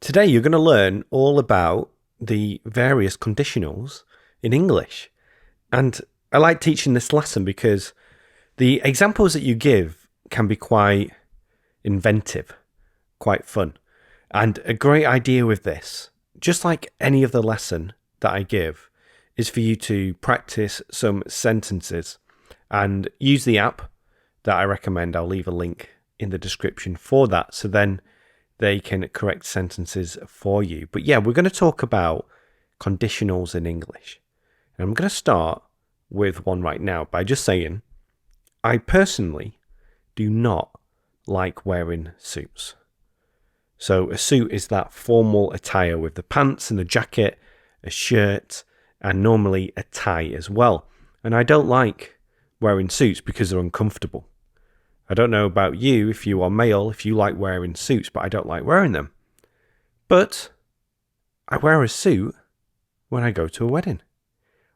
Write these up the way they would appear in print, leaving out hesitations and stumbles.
Today you're going to learn all about the various conditionals in English. And I like teaching this lesson because the examples that you give can be quite inventive, quite fun. And a great idea with this, just like any of the lesson that I give, is for you to practice some sentences and use the app that I recommend. I'll leave a link in the description for that. So then they can correct sentences for you. But yeah, we're going to talk about conditionals in English. And I'm going to start with one right now by just saying, I personally do not like wearing suits. So a suit is that formal attire with the pants and the jacket, a shirt, and normally a tie as well. And I don't like wearing suits because they're uncomfortable. I don't know about you, if you are male, if you like wearing suits, but I don't like wearing them. But I wear a suit when I go to a wedding.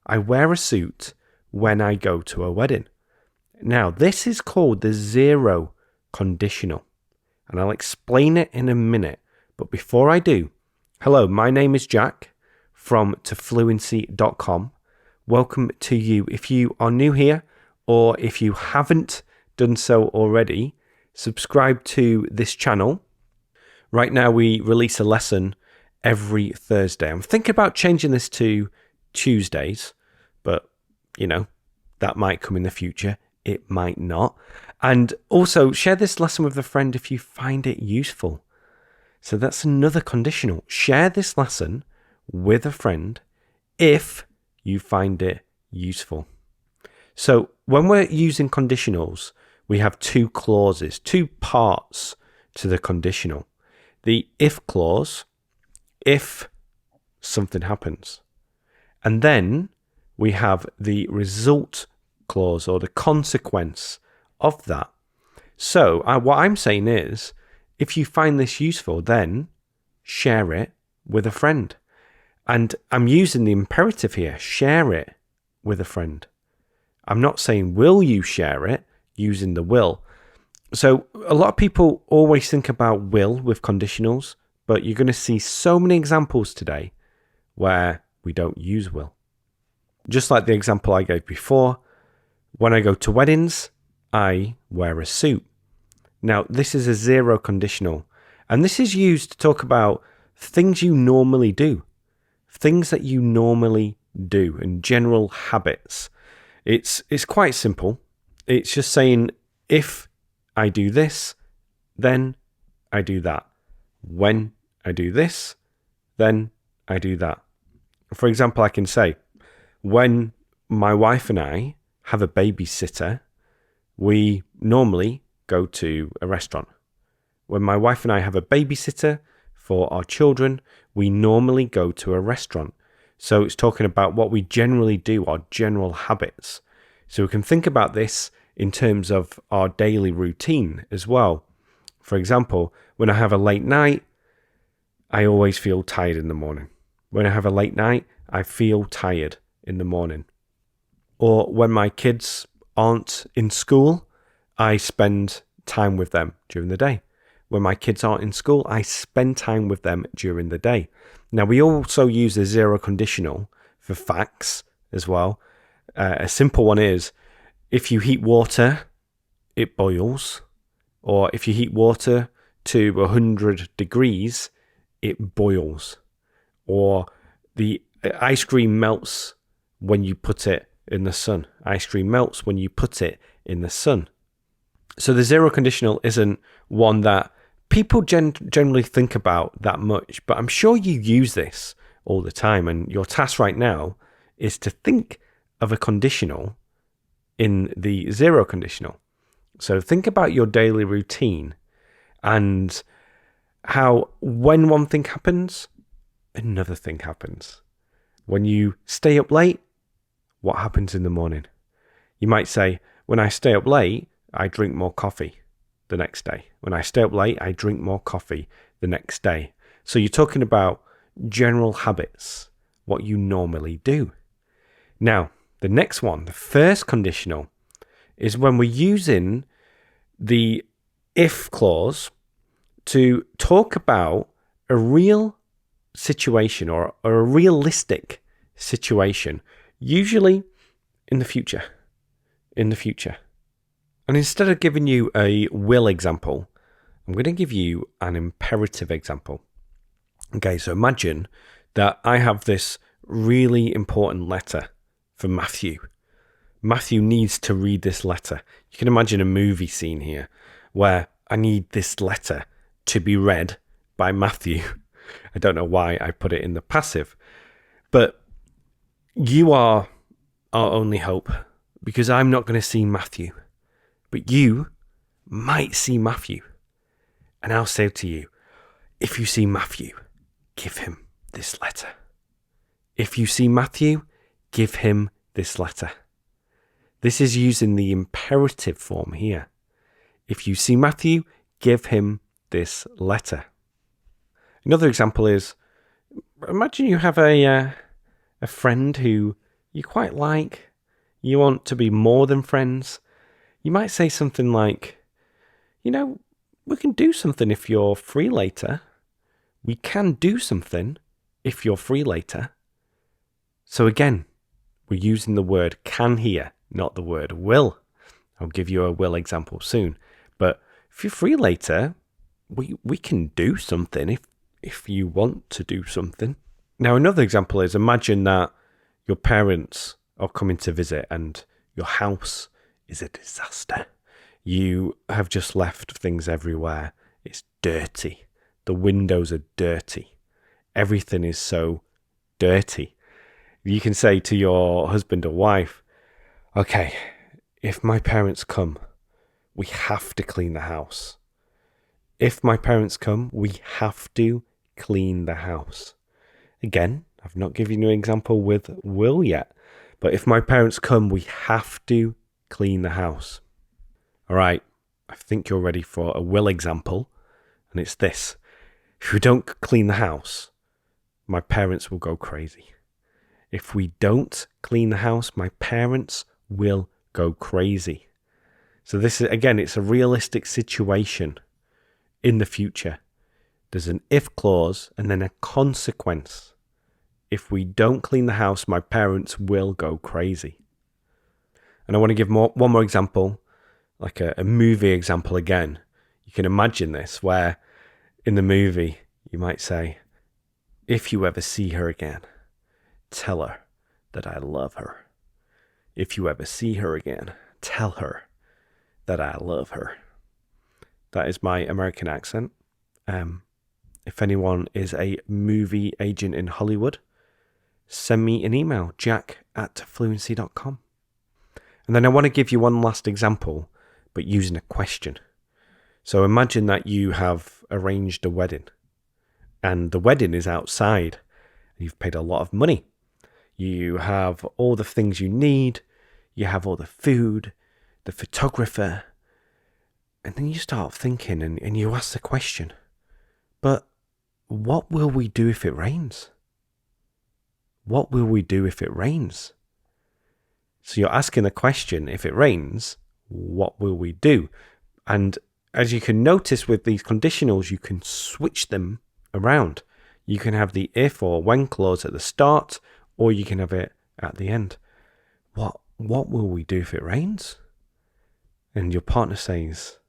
I wear a suit when I go to a wedding. Now, this is called the zero conditional, and I'll explain it in a minute. But before I do, hello, my name is Jack from tofluency.com. Welcome to you. If you are new here, or if you haven't done so already, subscribe to this channel. Right now we release a lesson every Thursday. I'm thinking about changing this to Tuesdays, but that might come in the future. It might not. And also share this lesson with a friend if you find it useful. So that's another conditional. Share this lesson with a friend if you find it useful. So when we're using conditionals, we have two clauses, two parts to the conditional. The if clause, if something happens. And then we have the result clause, or the consequence of that. So what I'm saying is, if you find this useful, then share it with a friend. And I'm using the imperative here, share it with a friend. I'm not saying will you share it, using the will. So a lot of people always think about will with conditionals, but you're going to see so many examples today where we don't use will. Just like the example I gave before, when I go to weddings, I wear a suit. Now, this is a zero conditional, and this is used to talk about things you normally do, things that you normally do, and general habits. It's quite simple. It's just saying, if I do this, then I do that. When I do this, then I do that. For example, I can say, when my wife and I have a babysitter, we normally go to a restaurant. When my wife and I have a babysitter for our children, we normally go to a restaurant. So it's talking about what we generally do, our general habits. So we can think about this in terms of our daily routine as well. For example, when I have a late night, I always feel tired in the morning. When I have a late night, I feel tired in the morning. Or when my kids aren't in school, I spend time with them during the day. When my kids aren't in school, I spend time with them during the day. Now, we also use the zero conditional for facts as well. A simple one is, if you heat water, it boils. Or if you heat water to 100 degrees, it boils. Or the ice cream melts when you put it in the sun. Ice cream melts when you put it in the sun. So the zero conditional isn't one that people generally think about that much, but I'm sure you use this all the time. And your task right now is to think of a conditional in the zero conditional. So think about your daily routine and how when one thing happens, another thing happens. When you stay up late, what happens in the morning? You might say, when I stay up late, I drink more coffee the next day. When I stay up late, I drink more coffee the next day. So you're talking about general habits, what you normally do. Now, the next one, the first conditional, is when we're using the if clause to talk about a real situation or a realistic situation, usually in the future. In the future. And instead of giving you a will example, I'm going to give you an imperative example. Okay, so imagine that I have this really important letter from Matthew. Matthew needs to read this letter. You can imagine a movie scene here where I need this letter to be read by Matthew. I don't know why I put it in the passive, but you are our only hope because I'm not going to see Matthew, but you might see Matthew. And I'll say to you, if you see Matthew, give him this letter. If you see Matthew, give him this letter. This is using the imperative form here. If you see Matthew, give him this letter. Another example is, imagine you have a friend who you quite like. You want to be more than friends. You might say something like, we can do something if you're free later. We can do something if you're free later. So again, we're using the word can here, not the word will. I'll give you a will example soon. But if you're free later, we can do something if you want to do something. Now, another example is, imagine that your parents are coming to visit and your house is a disaster. You have just left things everywhere. It's dirty. The windows are dirty. Everything is so dirty. You can say to your husband or wife, okay, if my parents come, we have to clean the house. If my parents come, we have to clean the house. Again, I've not given you an example with will yet, but if my parents come, we have to clean the house. All right, I think you're ready for a will example, and it's this. If we don't clean the house, my parents will go crazy. If we don't clean the house, my parents will go crazy. So this is, again, it's a realistic situation in the future. There's an if clause and then a consequence. If we don't clean the house, my parents will go crazy. And I want to give one more example, like a movie example again. You can imagine this, where in the movie you might say, if you ever see her again, tell her that I love her. If you ever see her again, tell her that I love her. That is my American accent. If anyone is a movie agent in Hollywood, send me an email, jack@fluency.com. And then I want to give you one last example, but using a question. So imagine that you have arranged a wedding, and the wedding is outside. You've paid a lot of money. You have all the things you need. You have all the food, the photographer. And then you start thinking and you ask the question, but what will we do if it rains? What will we do if it rains? So you're asking the question, if it rains, what will we do? And as you can notice with these conditionals, you can switch them around. You can have the if or when clause at the start, or you can have it at the end. What will we do if it rains? And your partner says,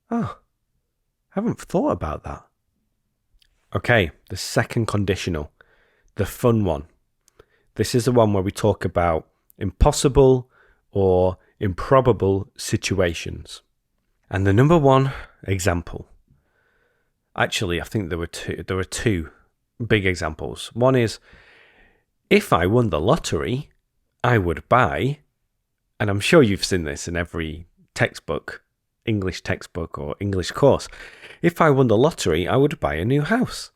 I haven't thought about that. Okay, the second conditional, the fun one. This is the one where we talk about impossible or improbable situations. And the number one example, actually, I think there were two big examples. One is, if I won the lottery, I would buy, and I'm sure you've seen this in every textbook, English textbook or English course. If I won the lottery, I would buy a new house,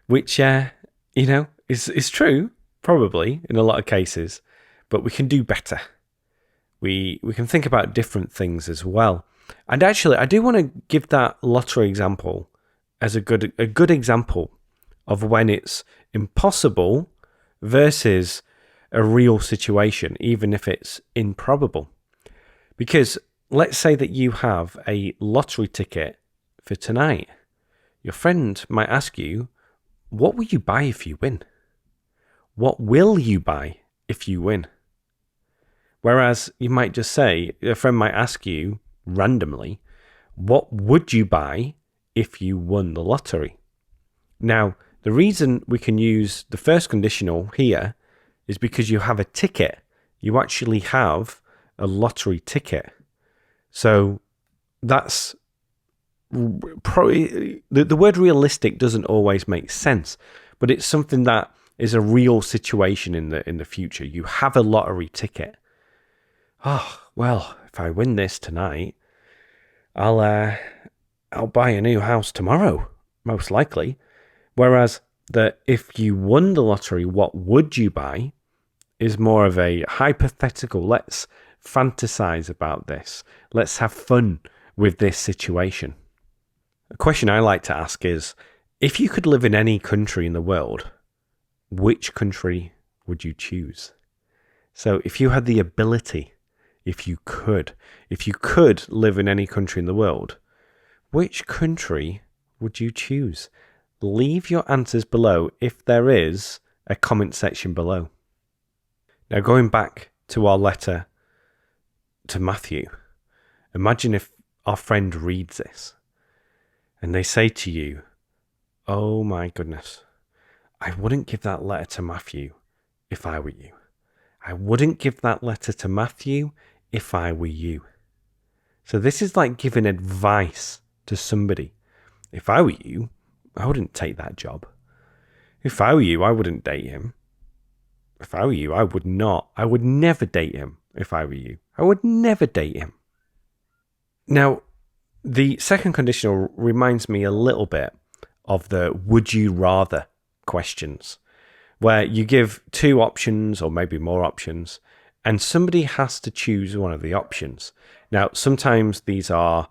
which, is true, probably in a lot of cases, but we can do better. We can think about different things as well. And actually, I do want to give that lottery example as a good example of when it's impossible versus a real situation, even if it's improbable. Because let's say that you have a lottery ticket for tonight. Your friend might ask you, what will you buy if you win? What will you buy if you win? Whereas you might just say, a friend might ask you randomly, what would you buy if you won the lottery? Now, the reason we can use the first conditional here is because you have a ticket. You actually have a lottery ticket. So that's probably, the word realistic doesn't always make sense, but it's something that is a real situation in the future. You have a lottery ticket. Oh, well, if I win this tonight, I'll buy a new house tomorrow, most likely. Whereas if you won the lottery, what would you buy is more of a hypothetical. Let's fantasize about this. Let's have fun with this situation. A question I like to ask is, if you could live in any country in the world, which country would you choose? So if you had the ability, if you could live in any country in the world, which country would you choose? Leave your answers below if there is a comment section below. Now, going back to our letter to Matthew, imagine if our friend reads this and they say to you, oh my goodness, I wouldn't give that letter to Matthew if I were you. I wouldn't give that letter to Matthew if I were you. So this is like giving advice to somebody. If I were you, I wouldn't take that job. If I were you, I wouldn't date him. If I were you, I would not. I would never date him if I were you. I would never date him. Now, the second conditional reminds me a little bit of the would you rather questions, where you give two options or maybe more options, and somebody has to choose one of the options. Now, sometimes these are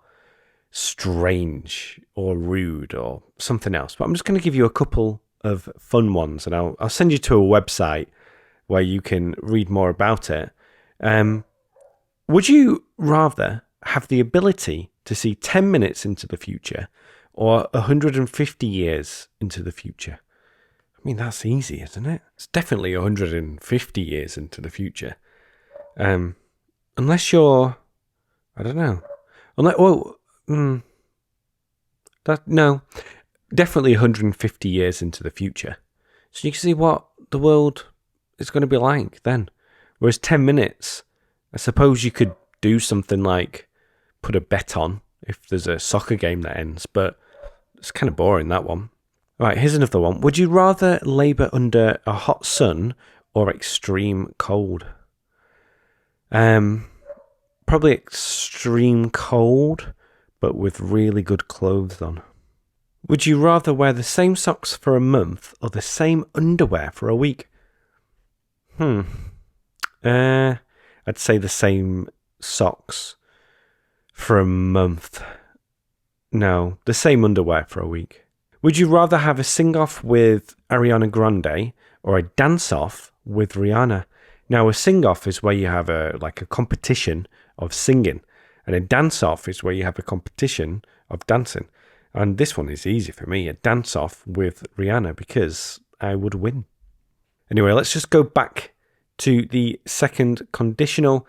strange or rude or something else, but I'm just going to give you a couple of fun ones, and I'll send you to a website where you can read more about it. Would you rather have the ability to see 10 minutes into the future or 150 years into the future? I mean, that's easy, isn't it? It's definitely 150 years into the future. Unless you're, I don't know. No, definitely 150 years into the future. So you can see what the world is going to be like then. Whereas 10 minutes, I suppose you could do something like put a bet on if there's a soccer game that ends, but it's kind of boring, that one. Right, here's another one. Would you rather labour under a hot sun or extreme cold? Probably extreme cold, but with really good clothes on. Would you rather wear the same socks for a month or the same underwear for a week? I'd say the same socks for a month. No, the same underwear for a week. Would you rather have a sing-off with Ariana Grande or a dance-off with Rihanna? Now, a sing-off is where you have a competition of singing, and a dance-off is where you have a competition of dancing. And this one is easy for me, a dance-off with Rihanna, because I would win. Anyway, let's just go back to the second conditional.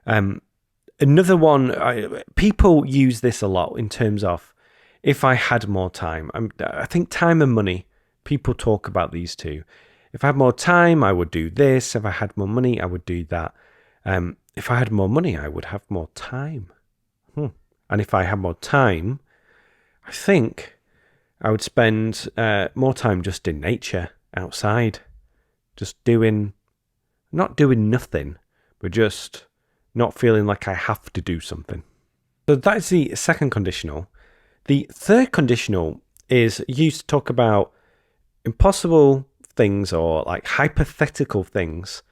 Another one, people use this a lot in terms of if I had more time. I think time and money, people talk about these two. If I had more time, I would do this. If I had more money, I would do that. If I had more money, I would have more time. And if I had more time, I think I would spend more time just in nature, outside, just not doing nothing, but just not feeling like I have to do something. So that is the second conditional. The third conditional is used to talk about impossible things or like hypothetical things,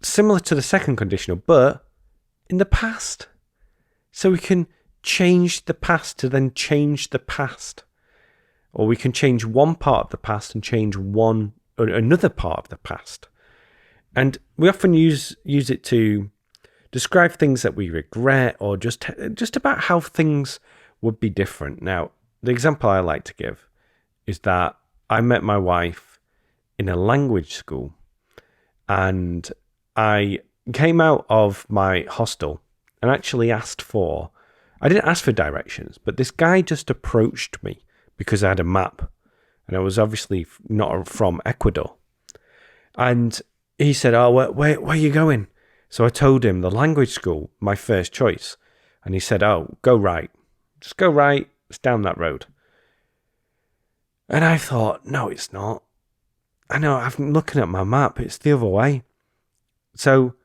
similar to the second conditional, but in the past. So we can change the past to then change the past. Or we can change one part of the past and change another part of the past. And we often use it to describe things that we regret or just about how things would be different. Now, the example I like to give is that I met my wife in a language school, and I came out of my hostel and actually I didn't ask for directions, but this guy just approached me because I had a map, and I was obviously not from Ecuador. And he said, "Oh, where are you going?" So I told him the language school, my first choice. And he said, "Oh, go right. Just go right. It's down that road." And I thought, no, it's not. I know, I'm looking at my map. It's the other way. So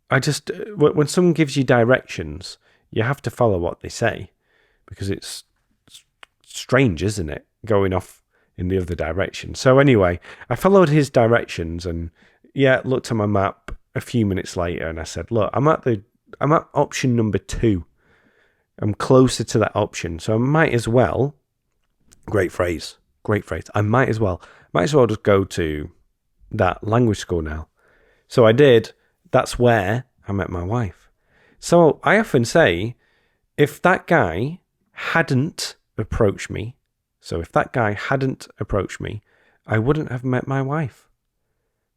when someone gives you directions, you have to follow what they say, because it's strange, isn't it? Going off in the other direction. So anyway, I followed his directions and looked at my map a few minutes later, and I said, "Look, I'm at option number 2. I'm closer to that option, so I might as well." Great phrase. I might as well just go to that language school now. So I did. That's where I met my wife. So I often say, if that guy hadn't approached me, I wouldn't have met my wife.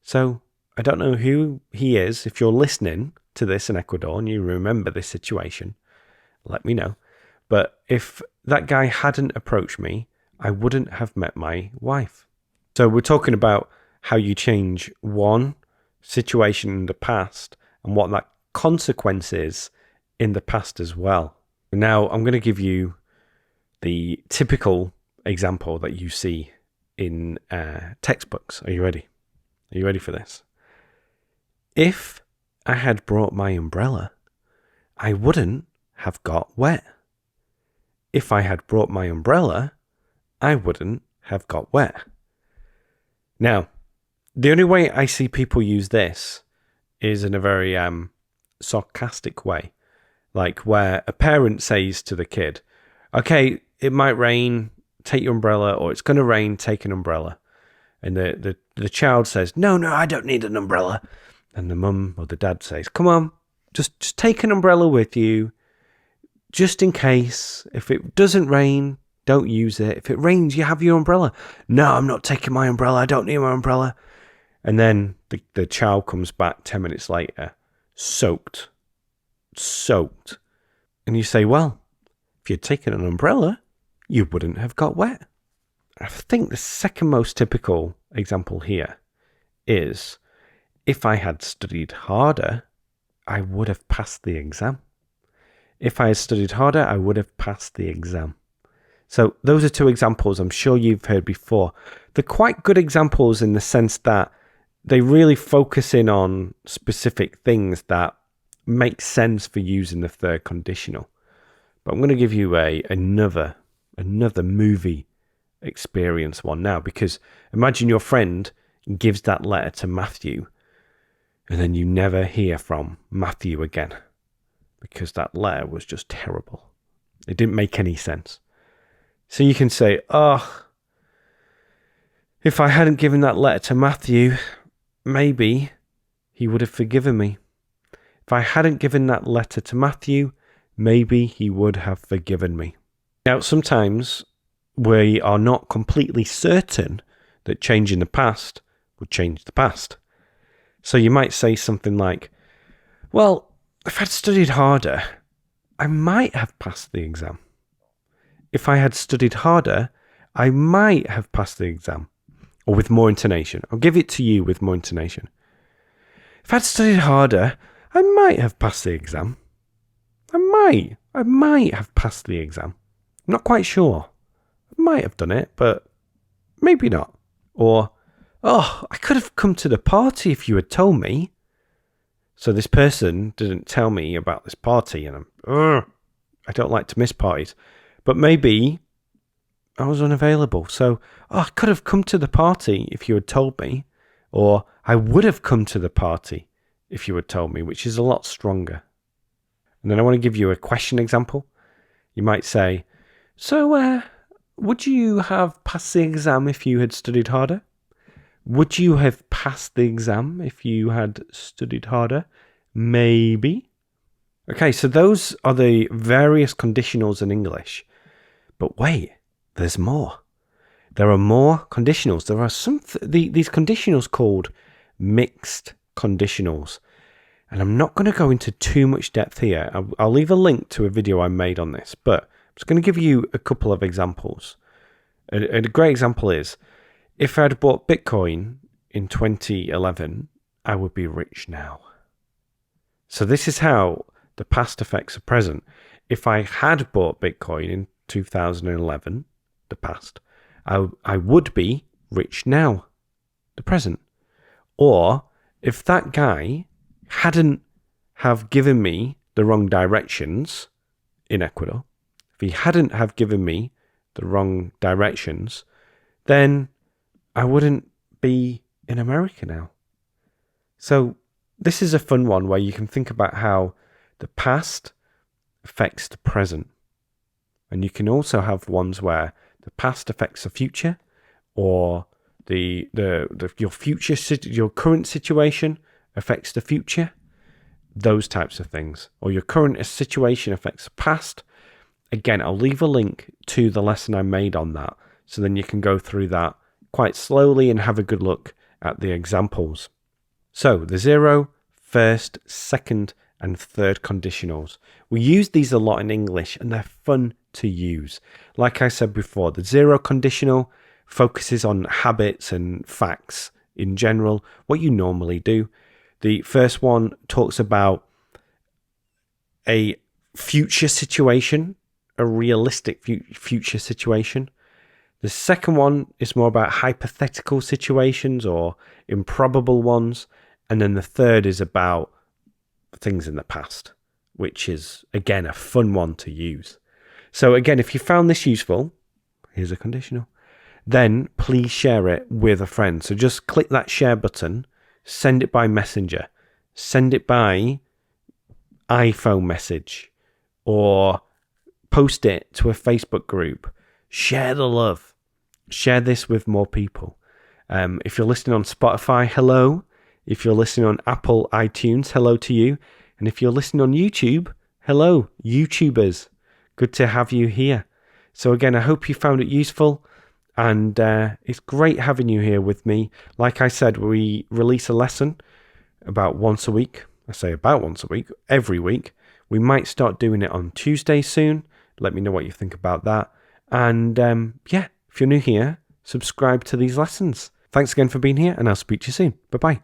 So I don't know who he is. If you're listening to this in Ecuador and you remember this situation, let me know. But if that guy hadn't approached me, I wouldn't have met my wife. So we're talking about how you change one situation in the past and what that consequence is in the past as well. Now I'm going to give you the typical example that you see in textbooks. Are you ready? Are you ready for this? If I had brought my umbrella, I wouldn't have got wet. If I had brought my umbrella, I wouldn't have got wet. Now, the only way I see people use this is in a very sarcastic way, like where a parent says to the kid, "Okay, it might rain, take your umbrella," or "It's going to rain, take an umbrella." And the child says, "No, I don't need an umbrella." And the mum or the dad says, "Come on, just take an umbrella with you, just in case. If it doesn't rain, don't use it. If it rains, you have your umbrella." "No, I'm not taking my umbrella. I don't need my umbrella." And then the child comes back 10 minutes later, soaked. And you say, well, if you'd taken an umbrella, you wouldn't have got wet. I think the second most typical example here is, if I had studied harder, I would have passed the exam. If I had studied harder, I would have passed the exam. So those are two examples I'm sure you've heard before. They're quite good examples in the sense that they really focus in on specific things that make sense for using the third conditional. But I'm going to give you another movie experience one now, because imagine your friend gives that letter to Matthew and then you never hear from Matthew again because that letter was just terrible. It didn't make any sense. So you can say, "Oh, if I hadn't given that letter to Matthew, maybe he would have forgiven me. If I hadn't given that letter to Matthew, maybe he would have forgiven me." Now, sometimes we are not completely certain that changing the past would change the past. So you might say something like, "Well, if I'd studied harder, I might have passed the exam. If I had studied harder, I might have passed the exam." Or with more intonation. I'll give it to you with more intonation. "If I'd studied harder, I might have passed the exam. I might have passed the exam. I'm not quite sure. I might have done it, but maybe not." Or, "Oh, I could have come to the party if you had told me." So this person didn't tell me about this party, and I don't like to miss parties. But maybe I was unavailable. So, "I could have come to the party if you had told me." Or, "I would have come to the party if you had told me," which is a lot stronger. And then I want to give you a question example. You might say, "So, would you have passed the exam if you had studied harder? Would you have passed the exam if you had studied harder? Maybe." Okay, so those are the various conditionals in English. But wait, there's more. there are more conditionals. There are these conditionals called mixed conditionals. And I'm not going to go into too much depth here. I'll leave a link to a video I made on this, but I'm just going to give you a couple of examples. A great example is, if I'd bought Bitcoin in 2011, I would be rich now. So this is how the past affects the present. If I had bought Bitcoin in 2011, the past, I would be rich now, the present. Or if that guy hadn't have given me the wrong directions in Ecuador, if he hadn't have given me the wrong directions, then I wouldn't be in America now. So this is a fun one where you can think about how the past affects the present. And you can also have ones where the past affects the future, or your current situation affects the future, those types of things. Or your current situation affects the past. Again, I'll leave a link to the lesson I made on that, so then you can go through that quite slowly and have a good look at the examples. So the 0, first, second, and third conditionals. We use these a lot in English and they're fun to use. Like I said before, the 0 conditional focuses on habits and facts in general, what you normally do. The first one talks about a future situation, a realistic future situation. The second one is more about hypothetical situations or improbable ones. And then the third is about things in the past, which is, again, a fun one to use. So again, if you found this useful, here's a conditional, then please share it with a friend. So just click that share button, send it by Messenger, send it by iPhone message, or post it to a Facebook group. Share the love. Share this with more people. If you're listening on Spotify, hello. If you're listening on Apple iTunes, hello to you. And if you're listening on YouTube, hello, YouTubers. Good to have you here. So again, I hope you found it useful. And it's great having you here with me. Like I said, we release a lesson about once a week. I say about once a week, every week. We might start doing it on Tuesday soon. Let me know what you think about that. And yeah, if you're new here, subscribe to these lessons. Thanks again for being here, and I'll speak to you soon. Bye-bye.